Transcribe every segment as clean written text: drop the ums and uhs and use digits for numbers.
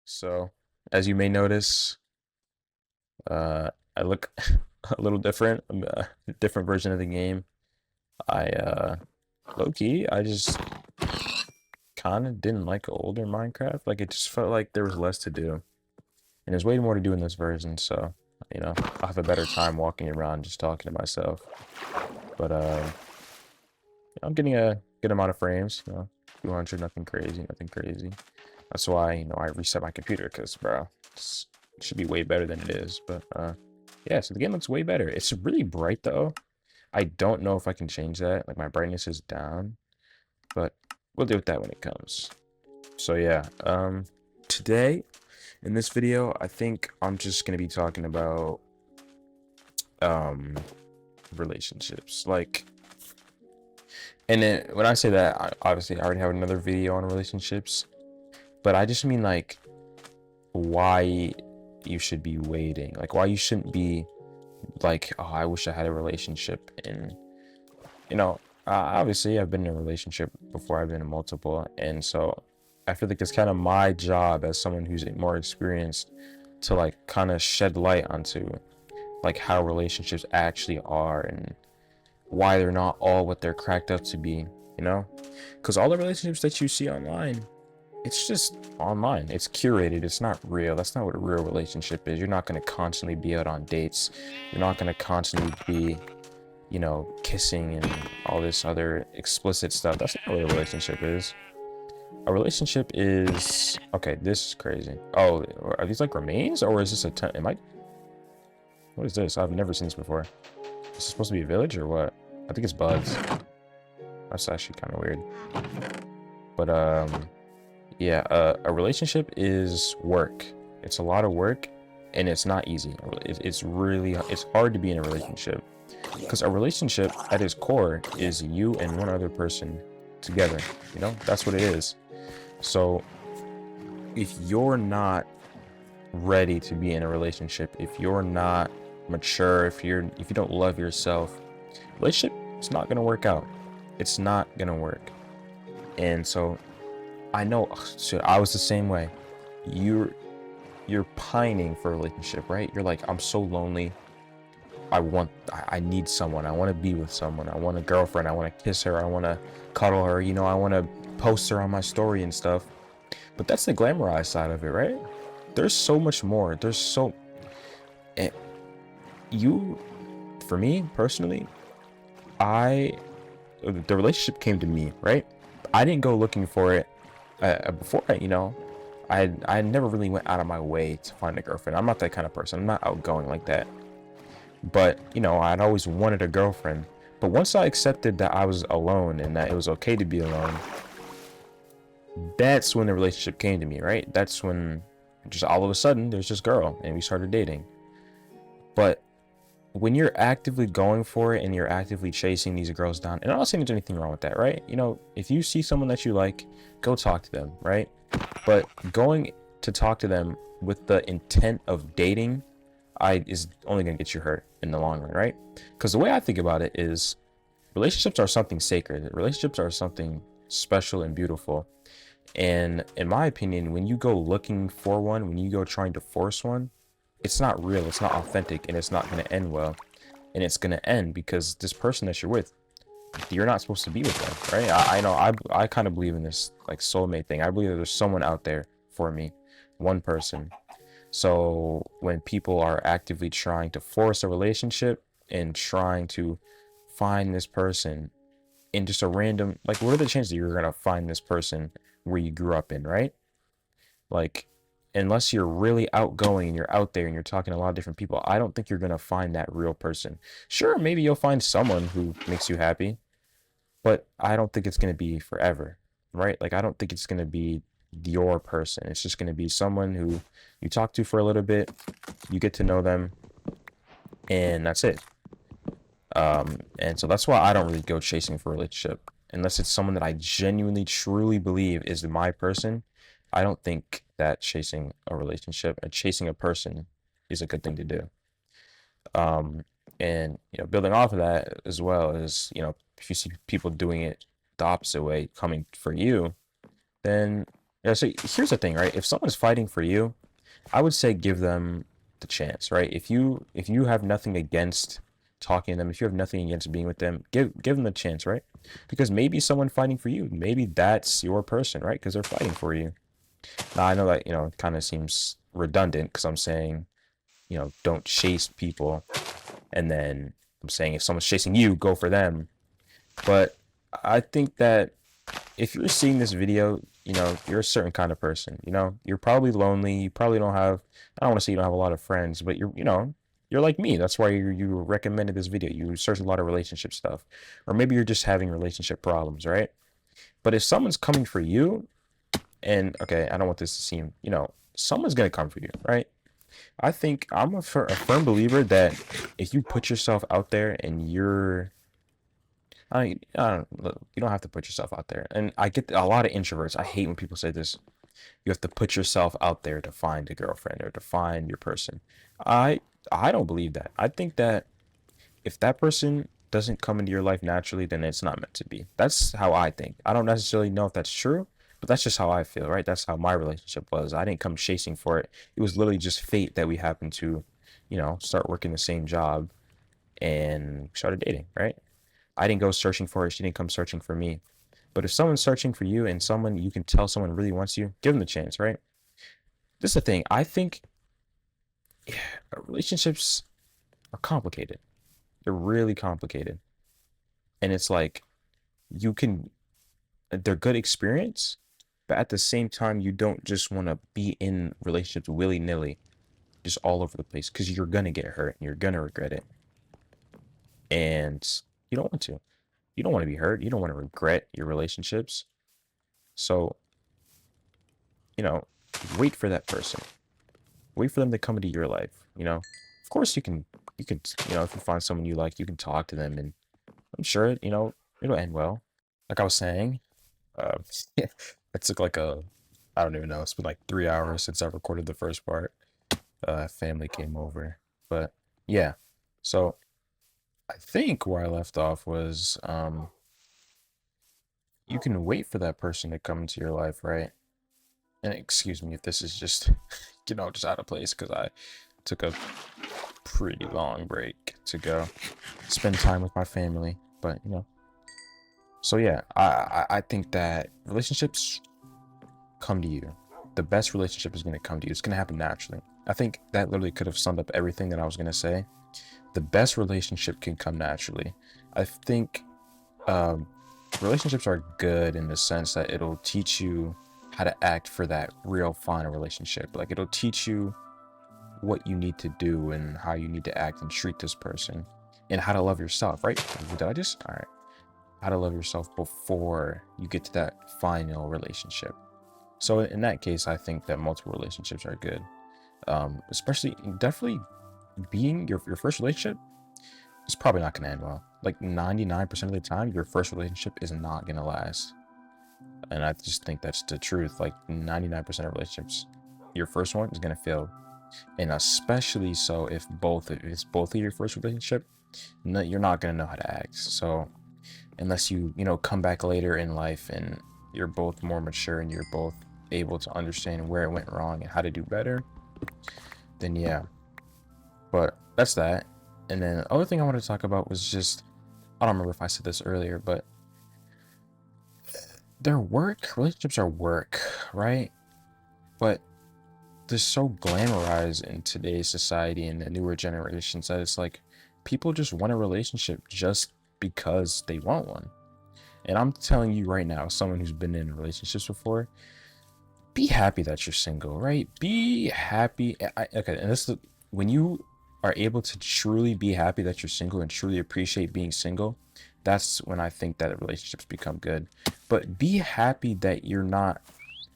So, as you may notice, I look a little different. I'm a different version of the game. Low key, I just kind of didn't like older Minecraft. Like, it just felt like there was less to do. And there's way more to do in this version, so, I'll have a better time walking around just talking to myself. But, I'm getting a good amount of frames, 200, nothing crazy, nothing crazy. That's why, I reset my computer, because, bro, it should be way better than it is. But, yeah, so the game looks way better. It's really bright, though. I don't know if I can change that. Like, my brightness is down, but we'll deal with that when it comes. So, yeah, today, in this video, I think I'm just going to be talking about, relationships. Like, and then when I say that, obviously, I already have another video on relationships, but I just mean, like, why you should be waiting, like why you shouldn't be like, oh, I wish I had a relationship. And obviously I've been in a relationship before, I've been in multiple, and so I feel like it's kind of my job as someone who's more experienced to like kind of shed light onto like how relationships actually are and why they're not all what they're cracked up to be, because all the relationships that you see online, it's just online. It's curated. It's not real. That's not what a real relationship is. You're not going to constantly be out on dates. You're not going to constantly be, kissing and all this other explicit stuff. That's not what a relationship is. A relationship is, okay, this is crazy. Oh, are these like remains, or is this a tent? What is this? I've never seen this before. Is this supposed to be a village or what? I think it's bugs. That's actually kind of weird. But, yeah, a relationship is work. It's a lot of work, and it's not easy. It's hard to be in a relationship, because a relationship at its core is you and one other person together. That's what it is. So if you're not ready to be in a relationship, if you're not mature, if you don't love yourself, relationship is not gonna work out. It's not gonna work. And so I know, shit, I was the same way. You're pining for a relationship, right? You're like, I'm so lonely. I need someone. I want to be with someone. I want a girlfriend. I want to kiss her. I want to cuddle her. I want to post her on my story and stuff. But that's the glamorized side of it, right? There's so much more. And for me personally, the relationship came to me, right? I didn't go looking for it. Before, I never really went out of my way to find a girlfriend. I'm not that kind of person. I'm not outgoing like that. But, I'd always wanted a girlfriend. But once I accepted that I was alone and that it was okay to be alone, that's when the relationship came to me, right? That's when just all of a sudden there's this girl and we started dating. But when you're actively going for it and you're actively chasing these girls down, and I'm not saying there's anything wrong with that, right? If you see someone that you like, go talk to them, right? But going to talk to them with the intent of dating is only going to get you hurt in the long run, right? Because the way I think about it is relationships are something sacred. Relationships are something special and beautiful. And in my opinion, when you go looking for one, when you go trying to force one, it's not real, it's not authentic, and it's not going to end well. And it's going to end because this person that you're with, you're not supposed to be with them, right? I know I kind of believe in this like soulmate thing. I believe that there's someone out there for me, one person. So when people are actively trying to force a relationship and trying to find this person in just a random, like, what are the chances that you're going to find this person where you grew up in, right? Like, unless you're really outgoing and you're out there and you're talking to a lot of different people, I don't think you're going to find that real person. Sure, maybe you'll find someone who makes you happy, but I don't think it's going to be forever, right? Like, I don't think it's going to be your person. It's just going to be someone who you talk to for a little bit, you get to know them, and that's it. And so that's why I don't really go chasing for a relationship unless it's someone that I genuinely, truly believe is my person. I don't think that chasing a relationship and chasing a person is a good thing to do. Um, and building off of that as well is, if you see people doing it the opposite way, coming for you, then Yeah, so here's the thing, right? If someone's fighting for you, I would say give them the chance, right? If you have nothing against talking to them, if you have nothing against being with them, give them the chance, right? Because maybe someone fighting for you, maybe that's your person, right? Because they're fighting for you. Now I know that, it kind of seems redundant because I'm saying, don't chase people, and then I'm saying if someone's chasing you, go for them. But I think that if you're seeing this video, you're a certain kind of person. You're probably lonely. You probably don't have, I don't want to say you don't have a lot of friends, but you're like me. That's why you recommended this video. You search a lot of relationship stuff, or maybe you're just having relationship problems, right? But if someone's coming for you, and okay, I don't want this to seem, someone's gonna come for you, right? I think I'm a firm believer that if you put yourself out there and I don't look, you don't have to put yourself out there. And I get a lot of introverts. I hate when people say this. You have to put yourself out there to find a girlfriend or to find your person. I I don't believe that. I think that if that person doesn't come into your life naturally, then it's not meant to be. That's how I think. I don't necessarily know if that's true, but that's just how I feel, right? That's how my relationship was. I didn't come chasing for it. It was literally just fate that we happened to, start working the same job and started dating, right? I didn't go searching for her. She didn't come searching for me. But if someone's searching for you and someone you can tell someone really wants you, give them the chance, right? This is the thing. I think relationships are complicated. They're really complicated. And it's like you can, they're good experience, but at the same time, you don't just want to be in relationships willy nilly, just all over the place, because you're going to get hurt and you're going to regret it. And you don't want to. You don't want to be hurt. You don't want to regret your relationships. So, you know, wait for that person. Wait for them to come into your life. Of course you can, if you find someone you like, you can talk to them, and I'm sure, it'll end well. Like I was saying, uh, it took like I don't even know, it's been like 3 hours since I recorded the first part. Family came over, but yeah. So I think where I left off was, you can wait for that person to come into your life, right? And excuse me if this is just, just out of place because I took a pretty long break to go spend time with my family. But so yeah, I think that relationships come to you. The best relationship is going to come to you. It's going to happen naturally. I think that literally could have summed up everything that I was going to say. The best relationship can come naturally. I think relationships are good in the sense that it'll teach you how to act for that real final relationship. Like it'll teach you what you need to do and how you need to act and treat this person and how to love yourself, right? Did I just? All right. How to love yourself before you get to that final relationship. So in that case, I think that multiple relationships are good. Especially definitely being your first relationship is probably not going to end well. Like 99% of the time, your first relationship is not going to last. And I just think that's the truth. Like 99% of relationships, your first one is going to fail. And especially so if it's both of your first relationship, you're not going to know how to act. So unless you come back later in life and you're both more mature and you're both able to understand where it went wrong and how to do better, then yeah. But that's that. And then the other thing I wanted to talk about was just, I don't remember if I said this earlier, but relationships are work, right? But they're so glamorized in today's society and the newer generations that it's like people just want a relationship just because they want one. And I'm telling you right now, someone who's been in relationships before, be happy that you're single, right? Be happy. Okay, and when you are able to truly be happy that you're single and truly appreciate being single, that's when I think that relationships become good. But be happy that you're not,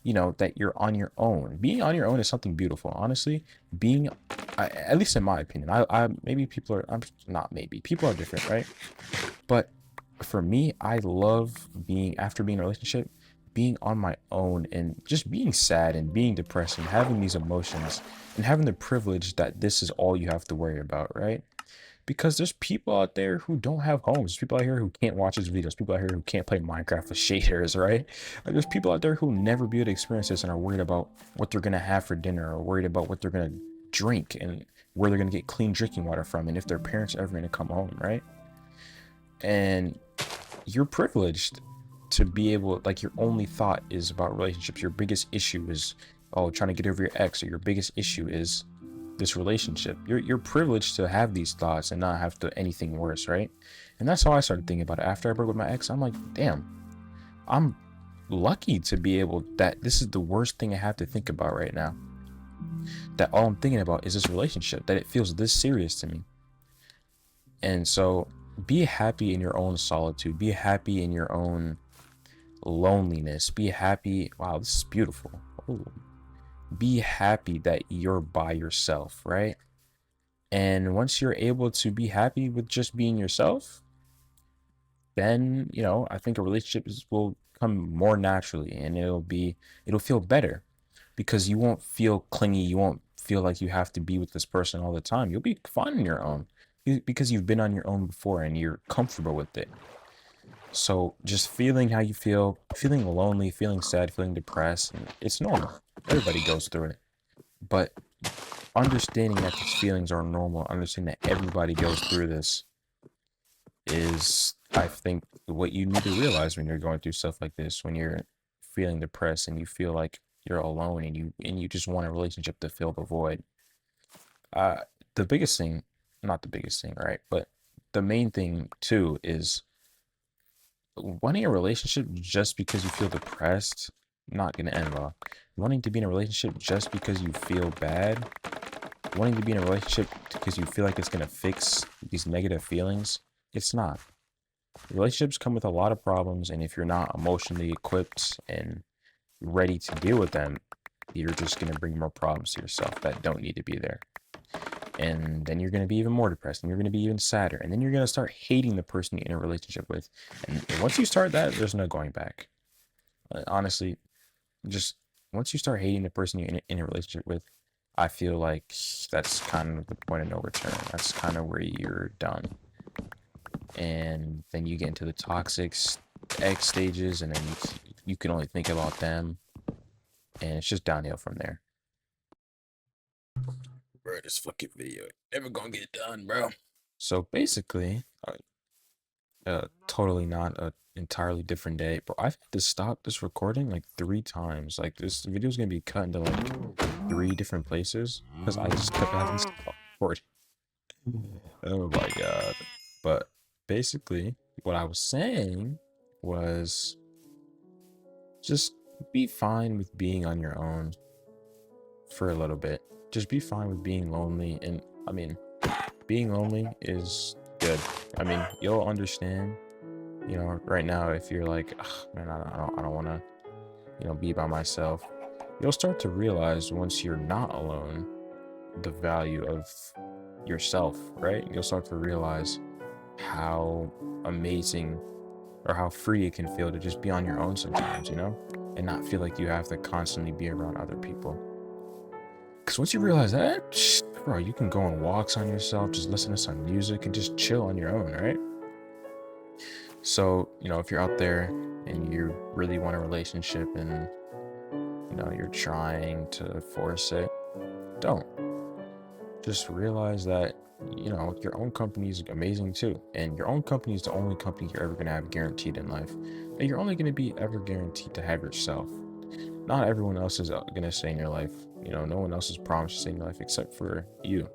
that you're on your own. Being on your own is something beautiful, honestly. At least in my opinion, maybe people are, I'm not maybe, people are different, right? But for me, I love after being in a relationship, being on my own and just being sad and being depressed and having these emotions and having the privilege that this is all you have to worry about, right? Because there's people out there who don't have homes. There's people out here who can't watch his videos. People out here who can't play Minecraft with shaders, right? Like there's people out there who never be able to experience this and are worried about what they're gonna have for dinner, or worried about what they're gonna drink and where they're gonna get clean drinking water from, and if their parents are ever gonna come home, right? And you're privileged to be able, like, your only thought is about relationships. Your biggest issue is, oh, trying to get over your ex, or your biggest issue is this relationship. You're privileged to have these thoughts and not have to anything worse, right? And that's how I started thinking about it. After I broke with my ex, I'm like, damn, I'm lucky to be able, that this is the worst thing I have to think about right now. That all I'm thinking about is this relationship, that it feels this serious to me. And so be happy in your own solitude. Be happy in your own loneliness. Be happy. Wow, this is beautiful. Ooh. Be happy that you're by yourself, right? And once you're able to be happy with just being yourself, then, you know, I think a relationship will come more naturally, and it'll feel better because you won't feel clingy. You won't feel like you have to be with this person all the time. You'll be fine on your own because you've been on your own before and you're comfortable with it. So just feeling how you feel, feeling lonely, feeling sad, feeling depressed, it's normal. Everybody goes through it. But understanding that these feelings are normal, understanding that everybody goes through this is, I think, what you need to realize when you're going through stuff like this, when you're feeling depressed and you feel like you're alone and you just want a relationship to fill the void. Uh, the biggest thing, not the biggest thing, right? But the main thing too is wanting a relationship just because you feel depressed, not gonna end well. Wanting to be in a relationship just because you feel bad, wanting to be in a relationship because you feel like it's gonna fix these negative feelings, it's not. Relationships come with a lot of problems, and if you're not emotionally equipped and ready to deal with them, you're just gonna bring more problems to yourself that don't need to be there. And then you're going to be even more depressed, and you're going to be even sadder, and then you're going to start hating the person you're in a relationship with. And once you start that, there's no going back. Honestly, just once you start hating the person you're in a relationship with, I feel like that's kind of the point of no return. That's kind of where you're done. And then you get into the toxic X stages, and then you can only think about them, and it's just downhill from there. Bro, this fucking video never gonna get done, bro. So basically, totally not a entirely different day, bro. I've had to stop this recording like 3 times. Like this video is gonna be cut into like 3 different places because I just kept having to stop recording. Oh my god. But basically, what I was saying was just be fine with being on your own for a little bit. Just be fine with being lonely. And I mean, being lonely is good. I mean, you'll understand, you know, right now if you're like, man, I don't want to, you know, be by myself. You'll start to realize once you're not alone, the value of yourself, right? You'll start to realize how amazing or how free it can feel to just be on your own sometimes, you know, and not feel like you have to constantly be around other people. Because once you realize that, bro, you can go on walks on yourself, just listen to some music and just chill on your own, right? So, you know, if you're out there and you really want a relationship and, you know, you're trying to force it, don't. Just realize that, you know, your own company is amazing too. And your own company is the only company you're ever going to have guaranteed in life. And you're only going to be ever guaranteed to have yourself. Not everyone else is going to stay in your life. You know, no one else is promised to stay in your life except for you.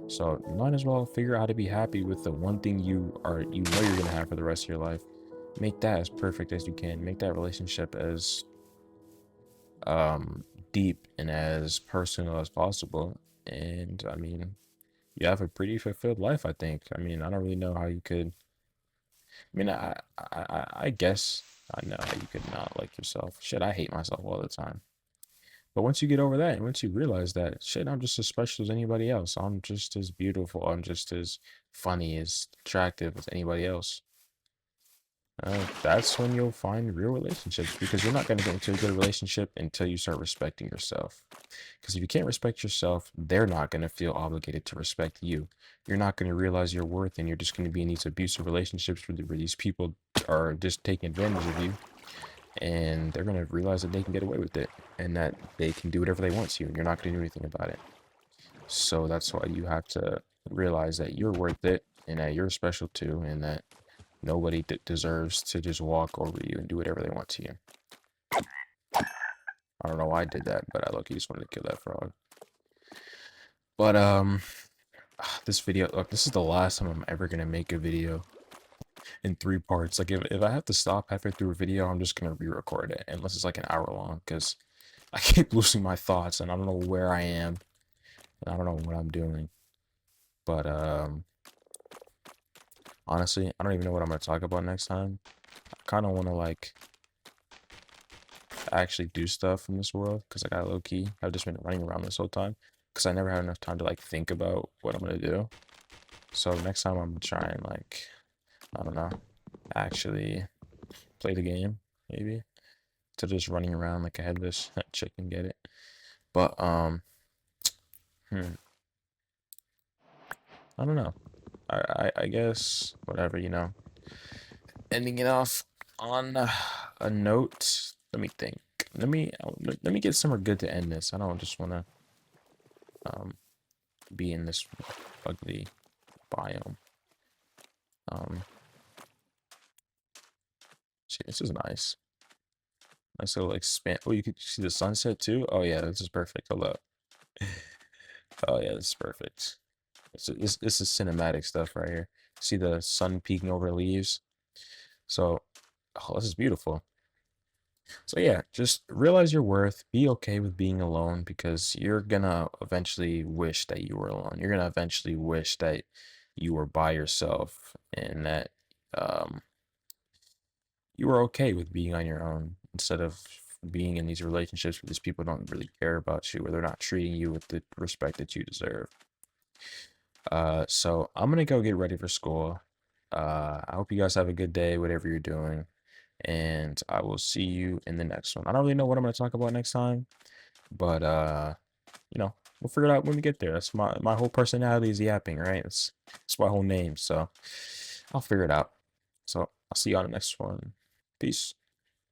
So you might as well figure out how to be happy with the one thing you know you're going to have for the rest of your life. Make that as perfect as you can. Make that relationship as deep and as personal as possible. And I mean, you have a pretty fulfilled life, I think. I mean, I don't really know how you could. I mean, I guess I know how you could not like yourself. Shit, I hate myself all the time. But once you get over that, and once you realize that, shit, I'm just as special as anybody else. I'm just as beautiful. I'm just as funny, as attractive as anybody else. That's when you'll find real relationships, because you're not going to get into a good relationship until you start respecting yourself. Because if you can't respect yourself, they're not going to feel obligated to respect you. You're not going to realize your worth, and you're just going to be in these abusive relationships where these people are just taking advantage of you, and they're going to realize that they can get away with it and that they can do whatever they want to you, and you're not going to do anything about it. So that's why you have to realize that you're worth it and that you're special too, and that nobody deserves to just walk over you and do whatever they want to you. I don't know why I did that, but I low-key just wanted to kill that frog. But this video, look, this is the last time I'm ever gonna make a video in 3 parts. Like if I have to stop halfway through a video, I'm just gonna re-record it, unless it's like an hour long, because I keep losing my thoughts and I don't know where I am and I don't know what I'm doing. But honestly, I don't even know what I'm gonna talk about next time. I kind of want to like actually do stuff in this world, because I got low-key, I've just been running around this whole time because I never had enough time to like think about what I'm gonna do. So next time I'm gonna try and like, I don't know, actually play the game, maybe, to just running around like a headless chicken, get it? But I don't know. I guess whatever, you know. Ending it off on a note. Let me think. Let me get somewhere good to end this. I don't just want to be in this ugly biome. See, this is nice. Nice little expand. Oh, you could see the sunset too. Oh yeah, this is perfect. Hold up. Oh yeah, this is perfect. This is cinematic stuff right here. See the sun peeking over the leaves. So, oh, this is beautiful. So yeah, just realize your worth. Be okay with being alone, because you're gonna eventually wish that you were alone. You're gonna eventually wish that you were by yourself, and that um, you were okay with being on your own, instead of being in these relationships where these people don't really care about you, where they're not treating you with the respect that you deserve. So I'm gonna go get ready for school. I hope you guys have a good day, whatever you're doing, and I will see you in the next one. I don't really know what I'm gonna talk about next time, but you know, we'll figure it out when we get there. That's my whole personality is yapping, right? It's my whole name, so I'll figure it out. So I'll see you on the next one. Peace.